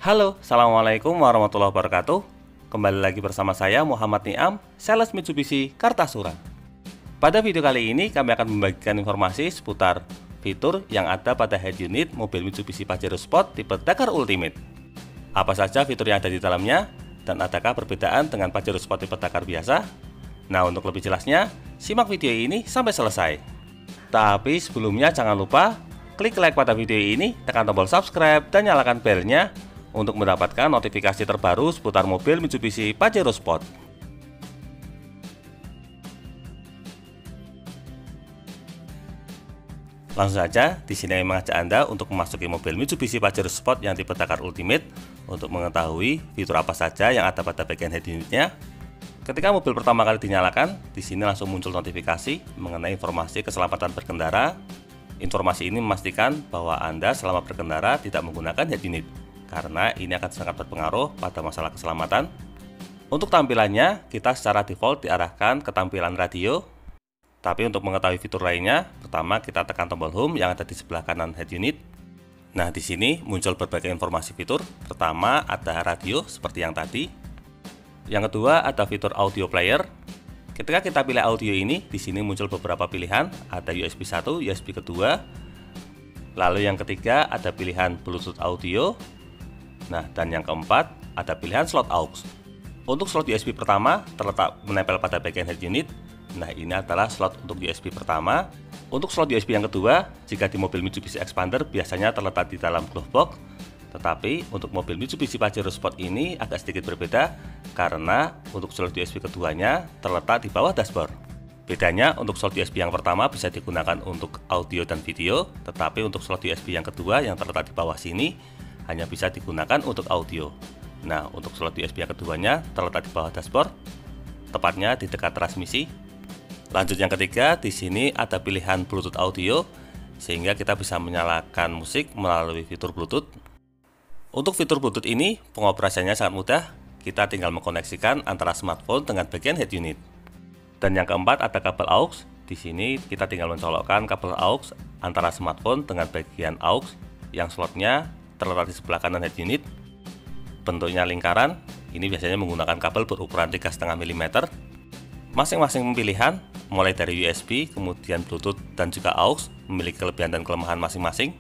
Halo, Assalamualaikum warahmatullahi wabarakatuh. Kembali lagi bersama saya Muhammad Niam, Sales Mitsubishi Kartasura. Pada video kali ini kami akan membagikan informasi seputar fitur yang ada pada head unit mobil Mitsubishi Pajero Sport tipe Dakar Ultimate. Apa saja fitur yang ada di dalamnya, dan adakah perbedaan dengan Pajero Sport tipe Dakar biasa? Nah, untuk lebih jelasnya, simak video ini sampai selesai. Tapi sebelumnya jangan lupa klik like pada video ini, tekan tombol subscribe, dan nyalakan belnya untuk mendapatkan notifikasi terbaru seputar mobil Mitsubishi Pajero Sport. Langsung saja, di sini saya mengajak Anda untuk memasuki mobil Mitsubishi Pajero Sport yang tipe Dakar Ultimate untuk mengetahui fitur apa saja yang ada pada bagian head unitnya. Ketika mobil pertama kali dinyalakan, di sini langsung muncul notifikasi mengenai informasi keselamatan berkendara. Informasi ini memastikan bahwa Anda selama berkendara tidak menggunakan head unit, karena ini akan sangat berpengaruh pada masalah keselamatan. Untuk tampilannya, kita secara default diarahkan ke tampilan radio. Tapi untuk mengetahui fitur lainnya, pertama kita tekan tombol home yang ada di sebelah kanan head unit. Nah, di sini muncul berbagai informasi fitur. Pertama, ada radio seperti yang tadi. Yang kedua, ada fitur audio player. Ketika kita pilih audio ini, di sini muncul beberapa pilihan, ada USB 1, USB kedua. Lalu yang ketiga ada pilihan Bluetooth audio. Nah, dan yang keempat ada pilihan slot aux. Untuk slot USB pertama terletak menempel pada bagian head unit. Nah, ini adalah slot untuk USB pertama. Untuk slot USB yang kedua, jika di mobil Mitsubishi Xpander biasanya terletak di dalam glove box. Tetapi untuk mobil Mitsubishi Pajero Sport ini agak sedikit berbeda, karena untuk slot USB keduanya terletak di bawah dashboard. Bedanya, untuk slot USB yang pertama bisa digunakan untuk audio dan video, tetapi untuk slot USB yang kedua yang terletak di bawah sini hanya bisa digunakan untuk audio. Nah, untuk slot USB yang keduanya terletak di bawah dashboard, tepatnya di dekat transmisi. Lanjut yang ketiga, di sini ada pilihan Bluetooth audio, sehingga kita bisa menyalakan musik melalui fitur Bluetooth. Untuk fitur Bluetooth ini, pengoperasiannya sangat mudah. Kita tinggal mengkoneksikan antara smartphone dengan bagian head unit. Dan yang keempat ada kabel aux. Di sini kita tinggal mencolokkan kabel aux antara smartphone dengan bagian aux yang slotnya terletak di sebelah kanan head unit. Bentuknya lingkaran. Ini biasanya menggunakan kabel berukuran 3,5 mm. Masing-masing pilihan, mulai dari USB, kemudian Bluetooth, dan juga aux, memiliki kelebihan dan kelemahan masing-masing.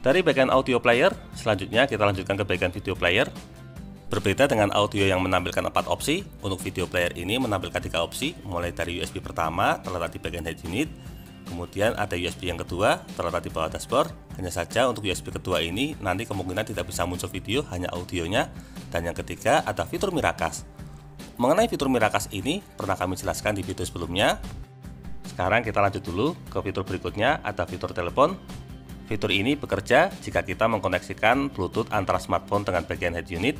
Dari bagian audio player, selanjutnya kita lanjutkan ke bagian video player. Berbeda dengan audio yang menampilkan 4 opsi, untuk video player ini menampilkan 3 opsi, mulai dari USB pertama terletak di bagian head unit, kemudian ada USB yang kedua terletak di bawah dashboard. Hanya saja untuk USB kedua ini nanti kemungkinan tidak bisa muncul video, hanya audionya. Dan yang ketiga ada fitur Miracast. Mengenai fitur Miracast ini pernah kami jelaskan di video sebelumnya. Sekarang kita lanjut dulu ke fitur berikutnya, ada fitur telepon. Fitur ini bekerja jika kita mengkoneksikan Bluetooth antara smartphone dengan bagian head unit,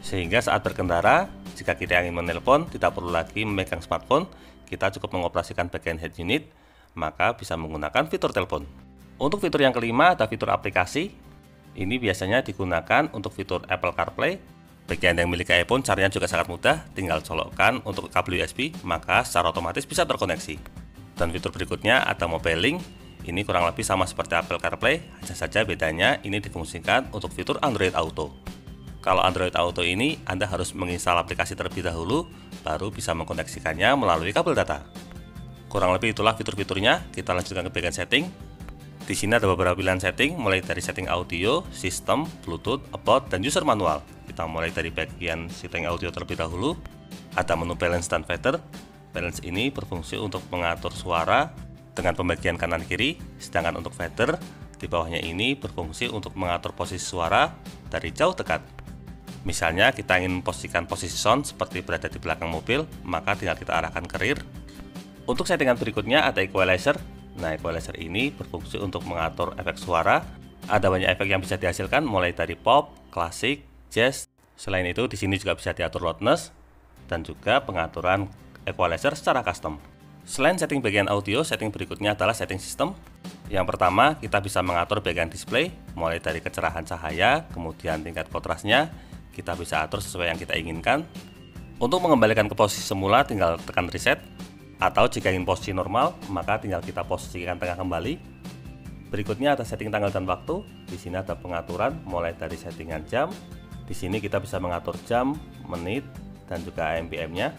sehingga saat berkendara, jika kita ingin menelpon, tidak perlu lagi memegang smartphone, kita cukup mengoperasikan bagian head unit, maka bisa menggunakan fitur telepon. Untuk fitur yang kelima ada fitur aplikasi. Ini biasanya digunakan untuk fitur Apple CarPlay. Bagi Anda yang memiliki iPhone, caranya juga sangat mudah, tinggal colokkan untuk kabel USB, maka secara otomatis bisa terkoneksi. Dan fitur berikutnya ada Mobile Link. Ini kurang lebih sama seperti Apple CarPlay, hanya saja bedanya ini difungsikan untuk fitur Android Auto. Kalau Android Auto ini, Anda harus menginstal aplikasi terlebih dahulu, baru bisa mengkoneksikannya melalui kabel data. Kurang lebih itulah fitur-fiturnya. Kita lanjutkan ke bagian setting. Di sini ada beberapa pilihan setting, mulai dari setting audio, sistem, Bluetooth, about, dan user manual. Kita mulai dari bagian setting audio terlebih dahulu. Ada menu balance dan fader. Balance ini berfungsi untuk mengatur suara dengan pembagian kanan kiri, sedangkan untuk fader di bawahnya ini berfungsi untuk mengatur posisi suara dari jauh dekat. Misalnya kita ingin memposisikan posisi sound seperti berada di belakang mobil, maka tinggal kita arahkan ke rear. Untuk settingan berikutnya ada equalizer. Nah, equalizer ini berfungsi untuk mengatur efek suara. Ada banyak efek yang bisa dihasilkan, mulai dari pop, klasik, jazz. Selain itu, di sini juga bisa diatur loudness dan juga pengaturan equalizer secara custom. Selain setting bagian audio, setting berikutnya adalah setting sistem. Yang pertama, kita bisa mengatur bagian display, mulai dari kecerahan cahaya, kemudian tingkat kontrasnya, kita bisa atur sesuai yang kita inginkan. Untuk mengembalikan ke posisi semula, tinggal tekan reset. Atau jika ingin posisi normal, maka tinggal kita posisikan tengah kembali. Berikutnya ada setting tanggal dan waktu. Di sini ada pengaturan mulai dari settingan jam. Di sini kita bisa mengatur jam, menit, dan juga AM/PM-nya.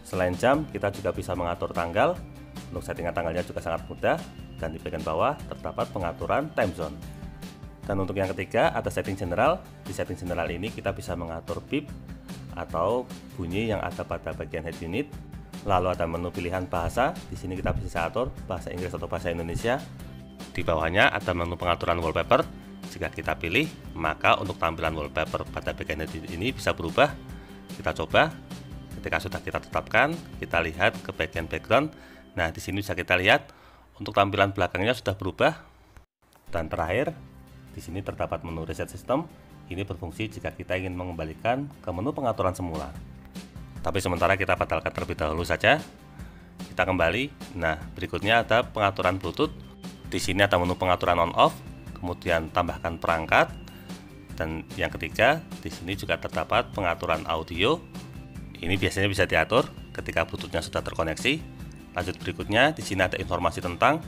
Selain jam, kita juga bisa mengatur tanggal. Untuk settingan tanggalnya juga sangat mudah, dan di bagian bawah terdapat pengaturan time zone. Dan untuk yang ketiga ada setting general. Di setting general ini kita bisa mengatur beep atau bunyi yang ada pada bagian head unit. Lalu ada menu pilihan bahasa. Di sini kita bisa atur bahasa Inggris atau bahasa Indonesia. Di bawahnya ada menu pengaturan wallpaper. Jika kita pilih, maka untuk tampilan wallpaper pada bagian head unit ini bisa berubah. Kita coba. Ketika sudah kita tetapkan, kita lihat ke bagian background. Nah, di sini bisa kita lihat untuk tampilan belakangnya sudah berubah. Dan terakhir, di sini terdapat menu reset system. Ini berfungsi jika kita ingin mengembalikan ke menu pengaturan semula. Tapi sementara kita batalkan terlebih dahulu saja. Kita kembali. Nah, berikutnya ada pengaturan Bluetooth. Di sini ada menu pengaturan on off, kemudian tambahkan perangkat. Dan yang ketiga, di sini juga terdapat pengaturan audio. Ini biasanya bisa diatur ketika Bluetooth-nya sudah terkoneksi. Lanjut berikutnya, di sini ada informasi tentang.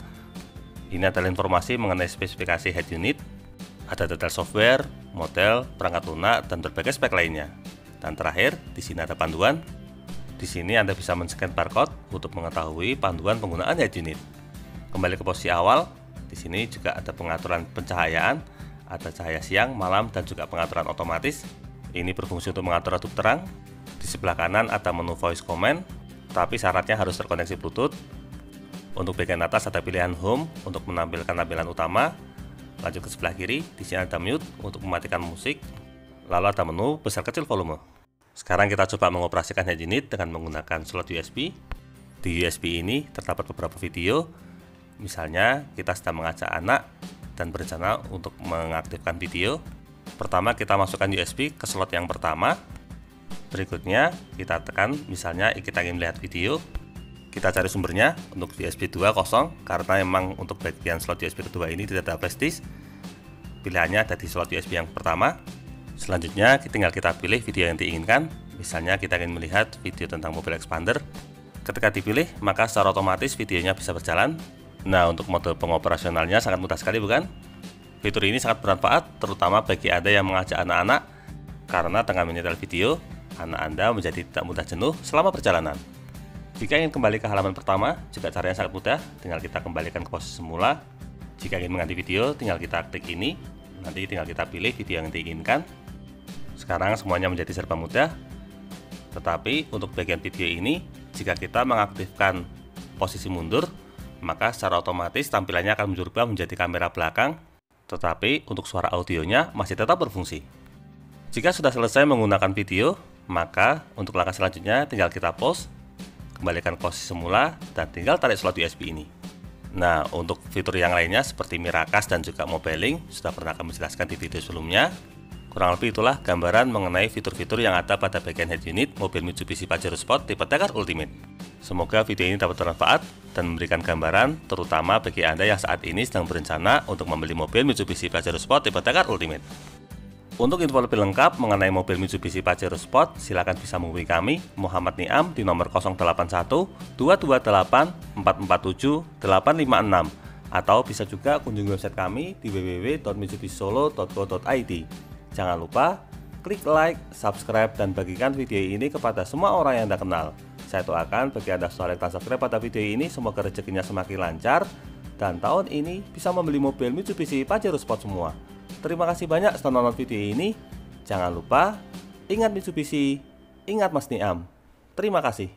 Ini adalah informasi mengenai spesifikasi head unit. Ada detail software, model, perangkat lunak, dan berbagai spek lainnya. Dan terakhir, di sini ada panduan. Di sini Anda bisa men-scan barcode untuk mengetahui panduan penggunaan head unit. Kembali ke posisi awal, di sini juga ada pengaturan pencahayaan, ada cahaya siang, malam, dan juga pengaturan otomatis. Ini berfungsi untuk mengatur redup terang. Di sebelah kanan ada menu voice command, tapi syaratnya harus terkoneksi Bluetooth. Untuk bagian atas ada pilihan home untuk menampilkan tampilan utama. Lanjut ke sebelah kiri, di sini ada mute untuk mematikan musik. Lalu ada menu besar kecil volume. Sekarang kita coba mengoperasikan head unit dengan menggunakan slot USB. Di USB ini terdapat beberapa video. Misalnya kita sedang mengajak anak dan berencana untuk mengaktifkan video. Pertama kita masukkan USB ke slot yang pertama. Berikutnya kita tekan, misalnya kita ingin melihat video. Kita cari sumbernya. Untuk USB 2 kosong, karena memang untuk bagian slot USB kedua ini tidak ada flash disk. Pilihannya ada di slot USB yang pertama. Selanjutnya tinggal kita pilih video yang diinginkan. Misalnya kita ingin melihat video tentang mobil expander. Ketika dipilih, maka secara otomatis videonya bisa berjalan. Nah, untuk mode pengoperasionalnya sangat mudah sekali, bukan? Fitur ini sangat bermanfaat terutama bagi Anda yang mengajak anak-anak, karena dengan menyetel video anak Anda menjadi tidak mudah jenuh selama perjalanan. Jika ingin kembali ke halaman pertama, juga caranya sangat mudah, tinggal kita kembalikan ke posisi semula. Jika ingin mengganti video, tinggal kita klik ini, nanti tinggal kita pilih video yang diinginkan. Sekarang semuanya menjadi serba mudah. Tetapi untuk bagian video ini, jika kita mengaktifkan posisi mundur, maka secara otomatis tampilannya akan berubah menjadi kamera belakang. Tetapi untuk suara audionya masih tetap berfungsi. Jika sudah selesai menggunakan video, maka untuk langkah selanjutnya tinggal kita pause, kembalikan ke posisi semula, dan tinggal tarik slot USB ini. Nah, untuk fitur yang lainnya seperti Miracast dan juga Mobiling sudah pernah kami jelaskan di video sebelumnya. Kurang lebih itulah gambaran mengenai fitur-fitur yang ada pada bagian head unit mobil Mitsubishi Pajero Sport tipe Dakar Ultimate. Semoga video ini dapat bermanfaat dan memberikan gambaran terutama bagi Anda yang saat ini sedang berencana untuk membeli mobil Mitsubishi Pajero Sport tipe Dakar Ultimate. Untuk info lebih lengkap mengenai mobil Mitsubishi Pajero Sport, silakan bisa menghubungi kami, Muhammad Niam, di nomor 081 228 447 856, atau bisa juga kunjungi website kami di www.mitsubishisolo.co.id. Jangan lupa klik like, subscribe, dan bagikan video ini kepada semua orang yang Anda kenal. Saya doakan bagi Anda yang telah subscribe pada video ini, semoga rezekinya semakin lancar dan tahun ini bisa membeli mobil Mitsubishi Pajero Sport semua. Terima kasih banyak sudah nonton video ini. Jangan lupa, ingat Mitsubishi, ingat Mas Niam. Terima kasih.